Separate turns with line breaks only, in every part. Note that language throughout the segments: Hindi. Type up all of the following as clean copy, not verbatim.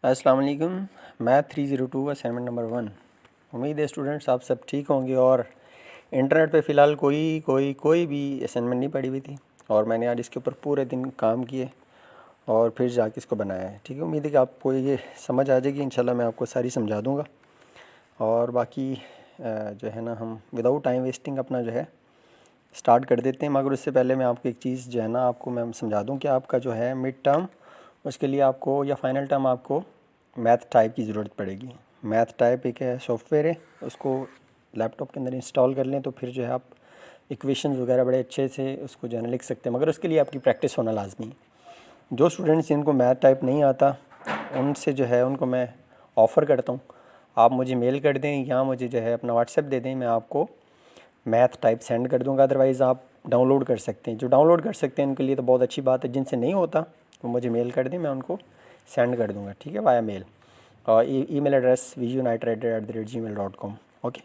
अस्सलाम वालेकुम। Math 302 assignment number 1। उम्मीद है स्टूडेंट्स आप सब ठीक होंगे। और इंटरनेट पे फ़िलहाल कोई भी असाइनमेंट नहीं पड़ी हुई थी और मैंने आज इसके ऊपर पूरे दिन काम किए और फिर जाके इसको बनाया है। ठीक है, उम्मीद है कि आपको ये समझ आ जाएगी। इंशाल्लाह मैं आपको सारी समझा दूँगा। और बाकी जो है ना, हम विदाउट टाइम वेस्टिंग अपना जो है स्टार्ट कर देते हैं। मगर उससे पहले मैं आपको एक चीज़ जो है ना आपको मैं समझा दूँ कि आपका जो है मिड टर्म, उसके लिए आपको या फाइनल टर्म आपको मैथ टाइप की ज़रूरत पड़ेगी। मैथ टाइप एक है सॉफ्टवेयर है, उसको लैपटॉप के अंदर इंस्टॉल कर लें तो फिर जो है आप इक्वेशंस वगैरह बड़े अच्छे से उसको जो है ना लिख सकते हैं। मगर उसके लिए आपकी प्रैक्टिस होना लाजमी है। जो स्टूडेंट्स जिनको मैथ टाइप नहीं आता उनसे जो है उनको मैं ऑफ़र करता हूँ, आप मुझे मेल कर दें या मुझे जो है अपना व्हाट्सएप दे दें, मैं आपको मैथ टाइप सेंड कर दूंगा। अदरवाइज़ आप डाउनलोड कर सकते हैं। जो डाउनलोड कर सकते हैं उनके लिए तो बहुत अच्छी बात है। जिनसे नहीं होता वो मुझे मेल कर दें, मैं उनको सेंड कर दूंगा। ठीक है, वाया मेल। और ईमेल एड्रेस vijunited@gmail.com। ओके,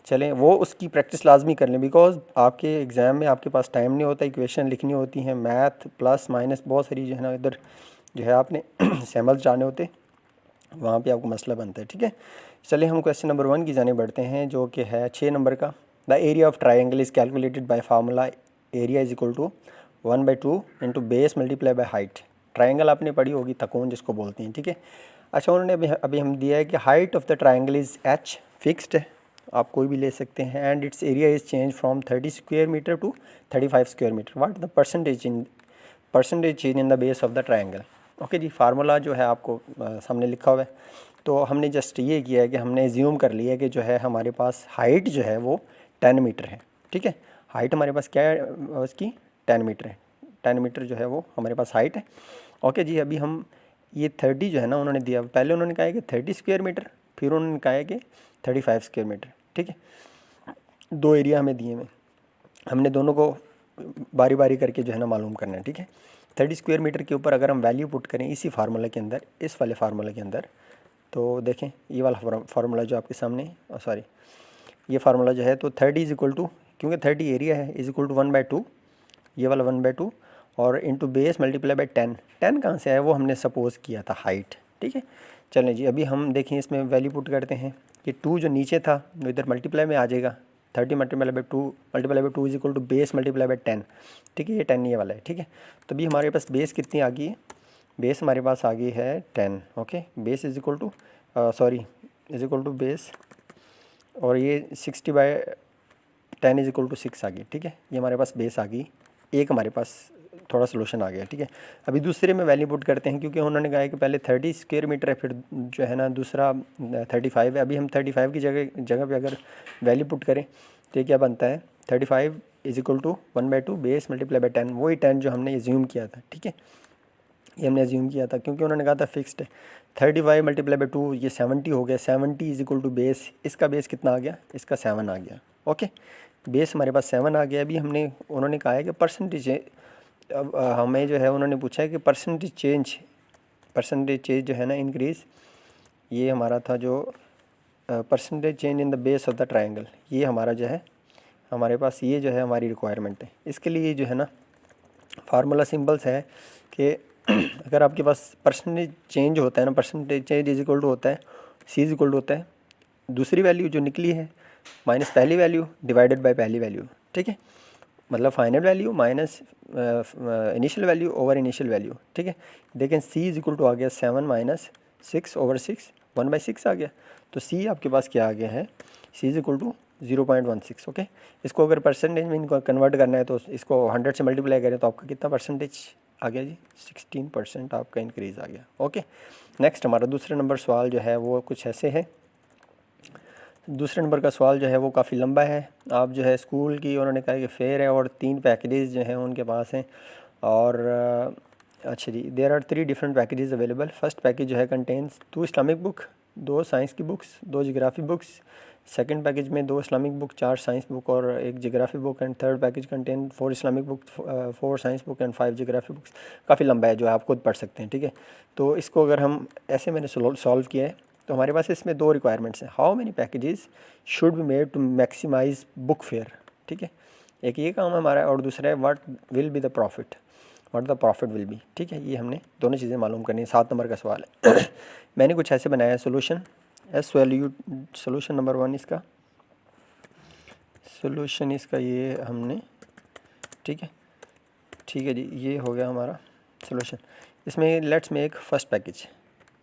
चलें वो उसकी प्रैक्टिस लाजमी कर लें। बिकॉज आपके एग्ज़ाम में आपके पास टाइम नहीं होता, इक्वेशन लिखनी होती हैं, मैथ प्लस माइनस बहुत सारी जो है ना इधर जो है आपने सैम्पल जाने होते, वहाँ पे आपको मसला बनता है। ठीक है, चलिए हम क्वेश्चन नंबर 1 की जाने बढ़ते हैं, जो कि है 6 नंबर का। The area of triangle is calculated by formula area is equal to 1/2 into base multiply by height. Triangle आपने पढ़ी होगी, त्रिकोण जिसको बोलते हैं। ठीक है, अच्छा उन्होंने अभी हम दिया है कि height of the triangle is h, fixed है, आप कोई भी ले सकते हैं। And it's area is change from 30 square metre to 35 square metre. What the percentage change in the base of the triangle. Okay जी, फार्मूला जो है आपको सामने लिखा हुआ है। तो हमने जस्ट ये किया है कि हमने एज्यूम कर लिया है कि जो है हमारे पास हाइट जो है वो 10 मीटर है। ठीक है, हाइट हमारे पास क्या है उसकी, 10 मीटर है। 10 मीटर जो है वो हमारे पास हाइट है। ओके जी, अभी हम ये 30 जो है ना उन्होंने दिया, पहले उन्होंने कहा है कि 30 स्क्वायर मीटर, फिर उन्होंने कहा है कि 35 स्क्वायर मीटर। ठीक है, दो एरिया हमें दिए हुए, हमने दोनों को बारी बारी करके जो है ना मालूम करना है। ठीक है, 30 स्क्वायर मीटर के ऊपर अगर हम वैल्यू पुट करें इसी फार्मूला के अंदर, इस वाले फार्मूला के अंदर, तो देखें ये वाला फार्मूला जो आपके सामने, सॉरी ये फार्मूला जो है, तो 30 इज इक्वल टू, क्योंकि 30 एरिया है, इज इक्वल टू 1/2, ये वाला 1/2 और इंटू बेस मल्टीप्लाई बाई 10। 10 कहाँ से आया, वो हमने सपोज़ किया था हाइट। ठीक है, चलें जी, अभी हम देखें इसमें वैल्यू पुट करते हैं कि 2 जो नीचे था वो इधर मल्टीप्लाई में आ जाएगा। 30 multiply by 2 is equal to base multiply by 10। ठीक है, ये 10 ये वाला है। ठीक है, तो अभी हमारे पास बेस कितनी आ गई है, बेस हमारे पास आ गई है 10। Okay, base is equal to is equal to base, और ये 60/10 इज इक्वल टू 6 आ गई। ठीक है, ये हमारे पास बेस आ गई, एक हमारे पास थोड़ा सोल्यूशन आ गया। ठीक है, अभी दूसरे में वैल्यू पुट करते हैं, क्योंकि उन्होंने कहा है कि पहले 30 स्क्वायर मीटर है, फिर जो है ना दूसरा 35 है। अभी हम 35 की जगह पे अगर वैल्यू पुट करें तो ये क्या बनता है, 35 is equal to 1/2 base multiply by 10, वही 10 जो हमने एज्यूम किया था। ठीक है, ये हमने एज्यूम किया था क्योंकि उन्होंने कहा था फिक्स्ड है। 35 मल्टीप्लाई बाई 2 ये 70 हो गया। 70 इज इक्वल टू बेस, इसका बेस कितना आ गया, इसका 7 आ गया। ओके, बेस हमारे पास 7 आ गया। अभी हमने उन्होंने कहा है कि परसेंटेज, अब हमें जो है उन्होंने पूछा है कि परसेंटेज चेंज जो है ना इंक्रीज़, ये हमारा था जो percentage change in the base of the triangle, ये हमारा जो है हमारे पास ये जो है हमारी रिक्वायरमेंट है। इसके लिए जो है ना फार्मूला सिंपल्स है कि अगर आपके पास परसेंटेज चेंज होता है ना, percentage change is equal to होता है सी इज इक्वल टू होता है दूसरी वैल्यू जो निकली है माइनस पहली वैल्यू डिवाइडेड बाय पहली वैल्यू। ठीक है, मतलब final value minus initial value over initial value. ठीक है, देखें सी इज इक्वल टू आ गया 7 माइनस 6 ओवर 6, 1/6 आ गया। तो सी आपके पास क्या आ गया है, सी इज इक्वल टू 0.16। ओके, इसको अगर परसेंटेज में इनको कन्वर्ट करना है तो इसको 100 से मल्टीप्लाई करें तो आपका कितना परसेंटेज आ गया जी, 16% आपका इंक्रीज़ आ गया। ओके, नेक्स्ट हमारा दूसरे नंबर सवाल जो है वो कुछ ऐसे है। दूसरे नंबर का सवाल जो है वो काफ़ी लंबा है। आप जो है स्कूल की उन्होंने कहा कि फेयर है और 3 पैकेजेस जो हैं उनके पास हैं। और अच्छा जी, there are 3 different packages available. First package जो है कंटेन्स 2 इस्लामिक बुक, 2 साइंस की books, 2 geography books. Second package में 2 इस्लामिक बुक, 4 साइंस बुक और 1 geography book. And third package contain 4 Islamic book, 4 science book and 5 geography books. काफ़ी लंबा है जो आप खुद पढ़ सकते हैं। ठीक है, तो इसको अगर हम ऐसे मैंने सॉल्व किया है तो हमारे पास इसमें 2 रिक्वायरमेंट्स हैं। How many packages should be made to maximise book fair. ठीक है, एक ये काम हमारा है और दूसरा है what will be the profit. What the profit will be. ठीक है, ये हमने दोनों चीज़ें मालूम करनी है। 7 नंबर का सवाल है। मैंने कुछ ऐसे बनाया है solution, S value solution number 1 इसका, सोल्यूशन इसका ये हमने, ठीक है जी, ये हो गया हमारा सोल्यूशन। इसमें लेट्स मेक फर्स्ट पैकेज।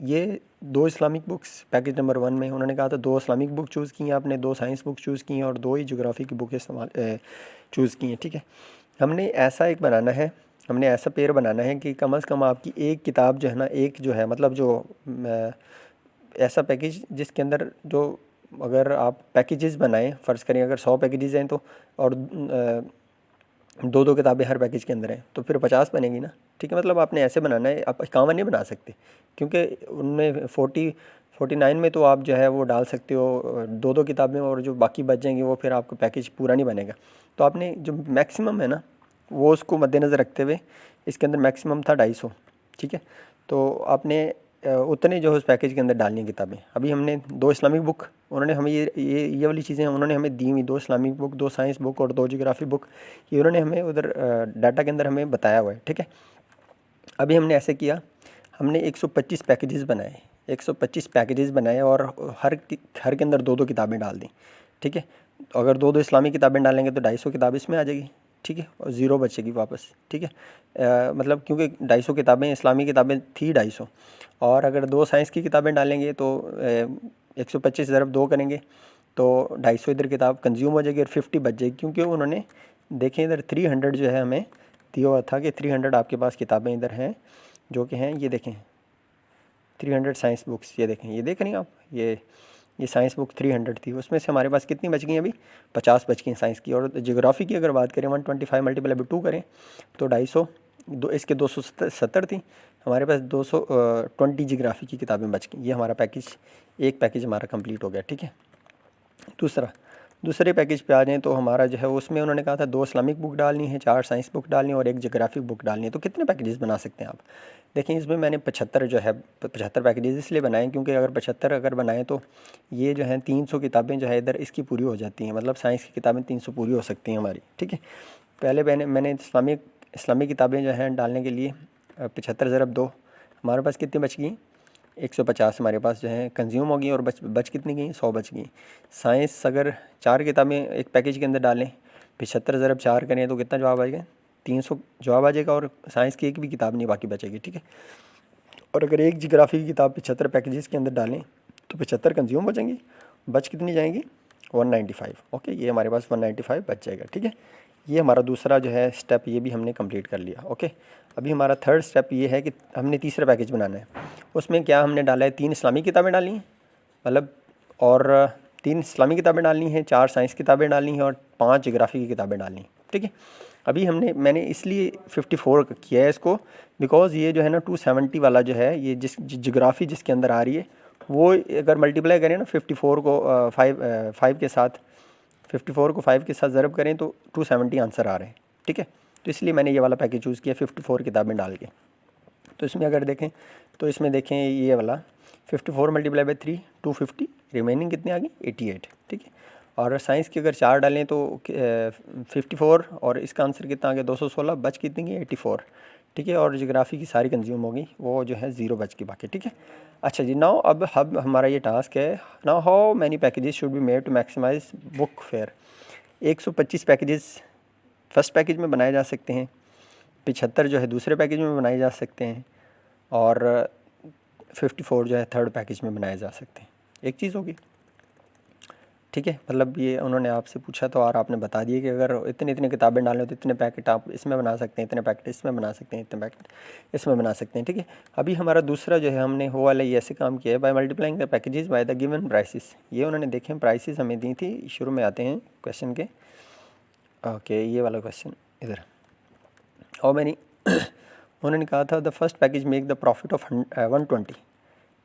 ये 2 इस्लामिक बुक्स पैकेज नंबर 1 में उन्होंने कहा था 2 इस्लामिक बुक चूज़ की हैं आपने, 2 साइंस बुक चूज़ की हैं और 2 ही ज्योग्राफी की बुक इस्तेमाल चूज़ की हैं। ठीक है, हमने ऐसा एक बनाना है, हमने ऐसा पेयर बनाना है कि कम से कम आपकी एक किताब जो है ना, एक जो है मतलब जो ऐसा पैकेज जिसके अंदर जो, अगर आप पैकेजेस बनाएं, फ़र्ज़ करें अगर 100 पैकेजेस हैं तो, और 2-2 किताबें हर पैकेज के अंदर हैं, तो फिर 50 बनेगी ना। ठीक है, मतलब आपने ऐसे बनाना है, आप इक्यावन नहीं बना सकते, क्योंकि उनमें 49 में तो आप जो है वो डाल सकते हो 2-2 किताबें, और जो बाकी बच जाएंगी वो फिर आपका पैकेज पूरा नहीं बनेगा। तो आपने जो मैक्सिमम है ना, वो उसको मद्देनज़र रखते हुए, इसके अंदर मैक्सिमम था 250। ठीक है, तो आपने उतने जो है उस पैकेज के अंदर डालनी है किताबें। अभी हमने 2 इस्लामिक बुक, उन्होंने हमें ये वाली चीज़ें उन्होंने हमें दी हुई, 2 इस्लामिक बुक, 2 साइंस बुक और 2 ज्योग्राफी बुक, ये उन्होंने हमें उधर डाटा के अंदर हमें बताया हुआ है। ठीक है, अभी हमने ऐसे किया, हमने 125 पैकेजेस बनाए, 125 पैकेजेस बनाए और हर के अंदर 2-2 किताबें डाल दी। ठीक है, अगर 2-2 इस्लामी किताबें डालेंगे तो 250 किताब इसमें आ जाएगी। ठीक है, और ज़ीरो बचेगी वापस। ठीक है, मतलब क्योंकि 250 किताबें इस्लामी किताबें थी 250, और अगर 2 साइंस की किताबें डालेंगे तो 125 ज़रब 2 करेंगे तो 250 इधर किताब कंज्यूम हो जाएगी और 50 बच जाएगी, क्योंकि उन्होंने देखें इधर 300 जो है हमें दिया हुआ था कि 300 आपके पास किताबें इधर हैं, जो कि हैं, ये देखें 300 साइंस बुक्स, ये देखें, ये देख रही हैं आप, ये साइंस बुक 300 थी, उसमें से हमारे पास कितनी बच गई अभी, 50 बच गई साइंस की। और ज्योग्राफी की अगर बात करें 125 मल्टीप्लाई बाई 2 करें तो 250, इसके 270 थी, हमारे पास 220 ज्योग्राफी की किताबें बच गई। ये हमारा पैकेज, एक पैकेज हमारा कंप्लीट हो गया। ठीक है, दूसरे पैकेज पे आ जाएँ तो हमारा जो है उसमें उन्होंने कहा था 2 इस्लामिक बुक डालनी है, 4 साइंस बुक डालनी है और 1 ज्योग्राफिक बुक डालनी है। तो कितने पैकेजेस बना सकते हैं आप? देखें, इसमें मैंने 75 जो है 75 पैकेजेस इसलिए बनाए क्योंकि अगर 75 अगर बनाएं तो ये जो है 300 किताबें जो है इधर इसकी पूरी हो जाती हैं, मतलब साइंस की किताबें 300 पूरी हो सकती हैं हमारी। ठीक है, पहले मैंने इस्लामिक किताबें जो हैं डालने के लिए 75 ज़रब 2, हमारे पास कितनी बच गई, 150 हमारे पास जो है कंज्यूम हो गई, और बच कितनी गई, 100 बच गई। साइंस अगर 4 किताबें एक पैकेज के अंदर डालें, 75 ज़रब 4 करें तो कितना जवाब आएगा, 300 जवाब आ जाएगा, और साइंस की एक भी किताब नहीं बाकी बचेगी। ठीक है, और अगर एक ज्योग्राफी की किताब 75 पैकेजेस के अंदर डालें तो 75 कंज्यूम हो जाएंगी, बच कितनी जाएंगी, 195। ओके, ये हमारे पास 195 बच जाएगा। ठीक है, ये हमारा दूसरा जो है स्टेप, ये भी हमने कंप्लीट कर लिया। ओके, अभी हमारा थर्ड स्टेप ये है कि हमने तीसरा पैकेज बनाना है। उसमें क्या हमने डाला है, 3 इस्लामी किताबें डाली हैं, मतलब, और 3 इस्लामी किताबें डालनी हैं, 4 साइंस किताबें डालनी हैं और 5 ज्योग्राफी की किताबें डालनी हैं। ठीक है, अभी मैंने इसलिए 54 किया है इसको, बिकॉज़ ये जो है ना 270 वाला जो है, ये ज्योग्राफी जिसके अंदर आ रही है, वो अगर मल्टीप्लाई करें ना 54 को 5 के साथ, 54 को 5 के साथ ज़रब करें तो 270 आंसर आ रहे हैं। ठीक है, तो इसलिए मैंने ये वाला पैकेज चूज़ किया 54 किताबें डाल के। तो इसमें अगर देखें तो इसमें देखें ये वाला 54 मल्टीप्लाई बाई 3 250, रिमेनिंग कितनी आ गई, 88। ठीक है, और साइंस की अगर 4 डालें तो 54, और इसका आंसर कितना आ गया, 216, बच कितनी गई, 84। ठीक है, और ज्योग्राफी की सारी कंज्यूम होगी, वो जो है 0 बच की बाकी। ठीक है, अच्छा जी, नाउ अब हमारा ये टास्क है, now how many packages should be made to maximise book fair. 125 packages first package में बनाए जा सकते हैं, 75 जो है दूसरे पैकेज में बनाए जा सकते हैं, और 54 जो है थर्ड पैकेज में बनाए जा सकते हैं। एक चीज़ होगी। ठीक है, मतलब ये उन्होंने आपसे पूछा तो और आपने बता दिया कि अगर इतनी किताबें डालें तो इतने पैकेट आप इसमें बना सकते हैं, इतने पैकेट इसमें बना सकते हैं, इतने पैकेट इसमें बना सकते हैं। ठीक है, अभी हमारा दूसरा जो है हमने वो वाला ये ऐसे काम किया है, by multiplying the packages by the given prices. ये उन्होंने देखें प्राइसेस हमें दी थी, शुरू में आते हैं क्वेश्चन के। ओके, ये वाला क्वेश्चन इधर, और मैंने उन्होंने कहा था the first package make the profit of 120,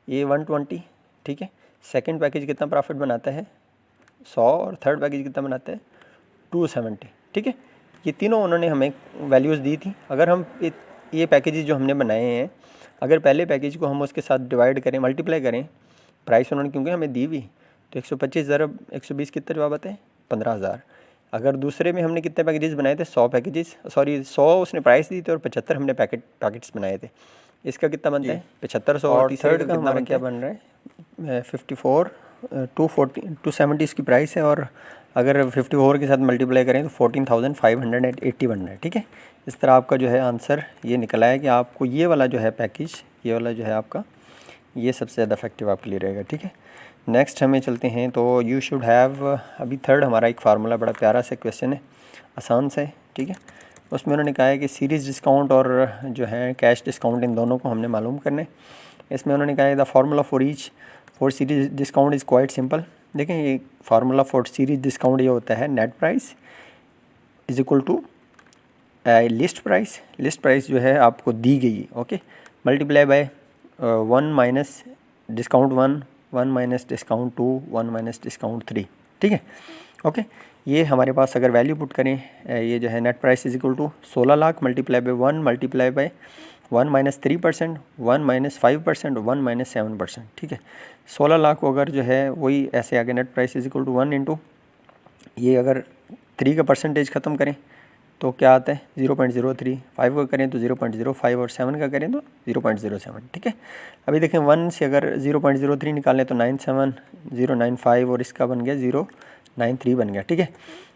ये 120। ठीक है, सेकंड पैकेज कितना प्रॉफिट बनाता है, 100, और थर्ड पैकेज कितना बनाता है, 270। ठीक है, ये तीनों उन्होंने हमें वैल्यूज़ दी थी। अगर हम ये पैकेजेस जो हमने बनाए हैं, अगर पहले पैकेज को हम उसके साथ डिवाइड करें, मल्टीप्लाई करें, प्राइस उन्होंने क्योंकि हमें दी हुई, तो 125 ज़रब 120 कितना जवाब आता है, 15,000। अगर दूसरे में हमने कितने पैकेजेस बनाए थे, 100 पैकेजेस, सॉरी 100 उसने प्राइस दी थी और 75 हमने पैकेट्स बनाए थे। इसका कितना बनता है 7500, और थर्ड का हमारा क्या बन रहा है 54 270 इसकी प्राइस है, और अगर 54 के साथ मल्टीप्लाई करें तो 14,580 बन रहा है। ठीक है, इस तरह आपका जो है आंसर ये निकला है कि आपको ये वाला जो है पैकेज, ये वाला जो है आपका, ये सबसे ज़्यादा इफेक्टिव आपके लिए रहेगा। ठीक है, नेक्स्ट हमें चलते हैं। तो यू शुड हैव, अभी थर्ड हमारा एक फार्मूला बड़ा प्यारा सा क्वेश्चन है, आसान से। ठीक है, उसमें उन्होंने कहा है कि सीरीज़ डिस्काउंट और जो है कैश डिस्काउंट, इन दोनों को हमने मालूम करना है। इसमें उन्होंने कहा है the formula for series discount is quite simple. देखें, ये फार्मूला फॉर सीरीज डिस्काउंट ये होता है net price is equal to list price. List price जो है आपको दी गई, okay, multiply by 1 minus discount 1, 1 minus discount 2, 1 minus discount 3। ठीक है, ओके, ये हमारे पास अगर वैल्यू पुट करें, ये जो है net price is equal to 16 lakh multiply by 1 multiply by 1 minus 3%, 1 minus 5%, 1 minus 7%। ठीक है, 16 लाख को अगर जो है वही ऐसे आगे net price is equal to 1 into ये, अगर 3 का परसेंटेज ख़त्म करें तो क्या आता है 0.03, 5 का करें तो 0.05 और 7 का करें तो 0.07। ठीक है, अभी देखें 1 से अगर 0.03 निकालें तो 97095 और इसका बन गया 093 बन गया। ठीक है,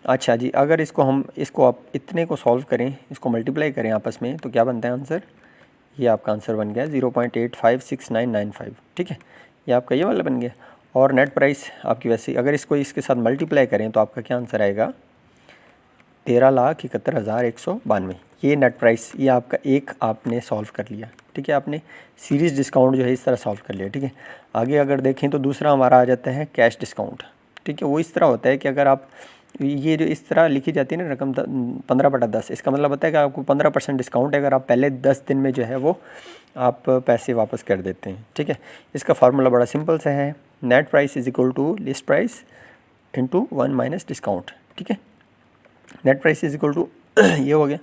अच्छा जी, अगर इसको आप इतने को सॉल्व करें, इसको मल्टीप्लाई करें आपस में, तो क्या बनता है आंसर, ये आपका आंसर बन गया 0.856995। ठीक है, ये आपका ये वाला बन गया। और नेट प्राइस आपकी वैसे अगर इसको इसके साथ मल्टीप्लाई करें तो आपका क्या आंसर आएगा 13,71,192। ये नेट प्राइस, ये आपका एक आपने सॉल्व कर लिया। ठीक है, आपने सीरीज़ डिस्काउंट जो है इस तरह सॉल्व कर लिया। ठीक है, आगे अगर देखें तो दूसरा हमारा आ जाता है कैश डिस्काउंट। ठीक है, वो इस तरह होता है कि अगर आप ये जो इस तरह लिखी जाती है ना रकम 15/10, इसका मतलब होता है कि आपको 15% डिस्काउंट है अगर आप पहले 10 दिन में जो है वो आप पैसे वापस कर देते हैं। ठीक है, इसका फार्मूला बड़ा सिंपल सा है, net price is equal to list price into 1 minus discount. ठीक है, net price is equal to ये हो गया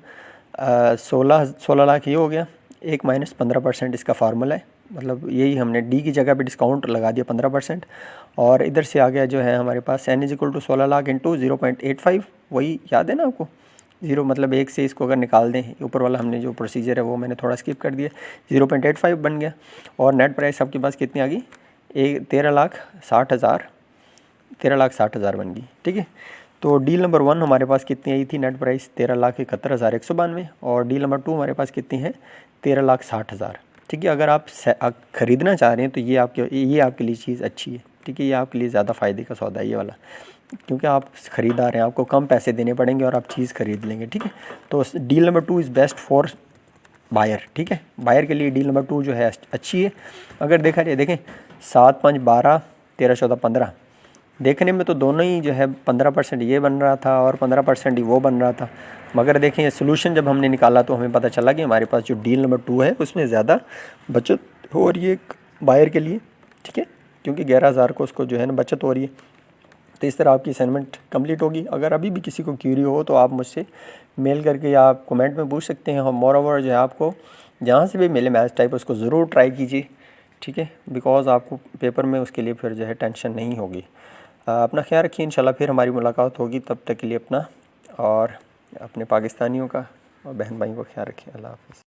16 लाख, ये हो गया 1 माइनस 15% इसका फार्मूला है, मतलब यही हमने डी की जगह पे डिस्काउंट लगा दिया 15%, और इधर से आ गया जो है हमारे पास n is equal to 16 lakh into 0.85, वही याद है ना आपको, 0 मतलब 1 से इसको अगर निकाल दें, ऊपर वाला हमने जो प्रोसीजर है वो मैंने थोड़ा स्किप कर दिया, 0.85 बन गया। और नेट प्राइस आपके पास कितनी आ गई 13,60,000 बन गई। ठीक है, तो डील नंबर 1 हमारे पास कितनी आई थी नेट प्राइस 13,71,192, और डील नंबर 2 हमारे पास कितनी है 13,60,000। ठीक है, अगर आप ख़रीदना चाह रहे हैं तो ये आपके लिए चीज़ अच्छी है। ठीक है, ये आपके लिए ज़्यादा फ़ायदे का सौदा है ये वाला, क्योंकि आप ख़रीदार हैं, आपको कम पैसे देने पड़ेंगे और आप चीज़ ख़रीद लेंगे। ठीक है, तो deal number 2 is best for buyer. ठीक है, बायर के लिए डील नंबर 2 जो है अच्छी है। अगर देखा जाए, देखें 7, 5, 12, 13, 14, 15, देखने में तो दोनों ही जो है 15% ये बन रहा था और 15% ही वो बन रहा था, मगर देखें सोल्यूशन जब हमने निकाला तो हमें पता चला कि हमारे पास जो डील नंबर 2 है उसमें ज़्यादा बचत हो रही है बायर के लिए। ठीक है, क्योंकि 11,000 को उसको जो है ना बचत हो रही है। तो इस तरह आपकी असाइनमेंट कंप्लीट होगी। अगर अभी भी किसी को क्यूरी हो तो आप मुझसे मेल करके या आप कमेंट में पूछ सकते हैं। मोर ओवर जो है आपको जहाँ से भी मिले मैथ्स टाइप उसको ज़रूर ट्राई कीजिए। ठीक है, बिकॉज़ आपको पेपर में उसके लिए फिर जो है टेंशन नहीं होगी। अपना ख्याल रखिए, इंशाल्लाह फिर हमारी मुलाकात होगी। तब तक के लिए अपना और अपने पाकिस्तानियों का और बहन भाइयों का ख्याल रखिए। अल्लाह हाफ़िज़।